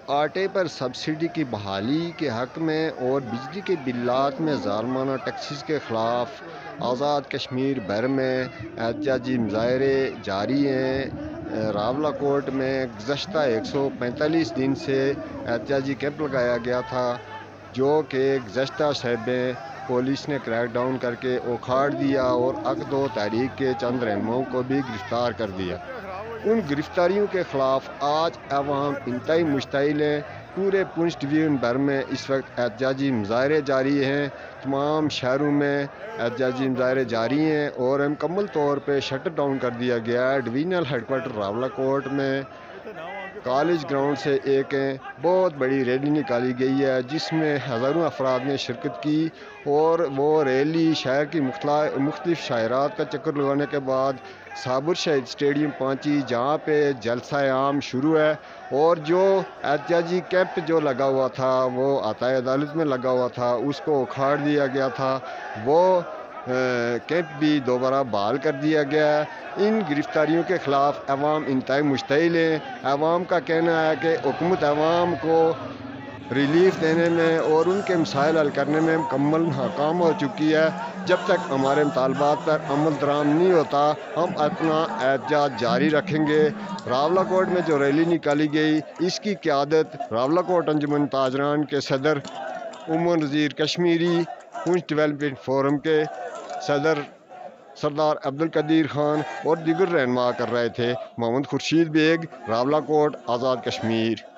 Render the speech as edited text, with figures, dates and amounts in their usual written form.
آٹے پر سبسڈی کی بحالی کے حق میں اور بجلی کے بلات میں ظالمانہ ٹیکسز کے خلاف آزاد کشمیر بھر میں احتجاجی مظاہرے جاری ہیں۔ راولہ کوٹ میں گزشتہ 145 دن سے احتجاجی کیمپ لگایا گیا تھا، جو کہ گزشتہ شبیں پولیس نے کریک ڈاؤن کر کے اکھاڑ دیا اور عقد و تحریک کے چند رہنماؤں کو بھی گرفتار کر دیا۔ ان گرفتاریوں کے خلاف آج عوام انتہائی مشتعل ہیں۔ پورے پنچ ڈویژن بھر میں اس وقت احتجاجی مظاہرے جاری ہیں۔ تمام شہروں میں احتجاجی مظاہرے جاری ہیں اور مکمل طور پہ شٹ ڈاؤن کر دیا گیا ہے۔ ڈویژنل ہیڈ کوارٹر راولہ کوٹ میں کالج گراؤنڈ سے ایک بہت بڑی ریلی نکالی گئی ہے، جس میں ہزاروں افراد نے شرکت کی اور وہ ریلی شہر کی مختلف شاہراہات کا چکر لگانے کے بعد صابر شہید اسٹیڈیم پہنچی، جہاں پہ جلسہ عام شروع ہے۔ اور جو احتجاجی کیمپ جو لگا ہوا تھا، وہ عطائے عدالت میں لگا ہوا تھا، اس کو اکھاڑ دیا گیا تھا، وہ کیمپ بھی دوبارہ بحال کر دیا گیا ہے۔ ان گرفتاریوں کے خلاف عوام انتہائی مشتعل ہیں۔ عوام کا کہنا ہے کہ حکومت عوام کو ریلیف دینے میں اور ان کے مسائل حل کرنے میں مکمل ناکام ہو چکی ہے۔ جب تک ہمارے مطالبات پر عمل درآمد نہیں ہوتا، ہم اپنا احتجاج جاری رکھیں گے۔ راولہ کوٹ میں جو ریلی نکالی گئی، اس کی قیادت راولہ کوٹ انجمن تاجران کے صدر عمر نذیر کشمیری، پنچ ڈیولپمنٹ فورم کے صدر سردار عبدالقدیر خان اور دیگر رہنما کر رہے تھے۔ محمد خورشید بیگ، راولہ کوٹ، آزاد کشمیر۔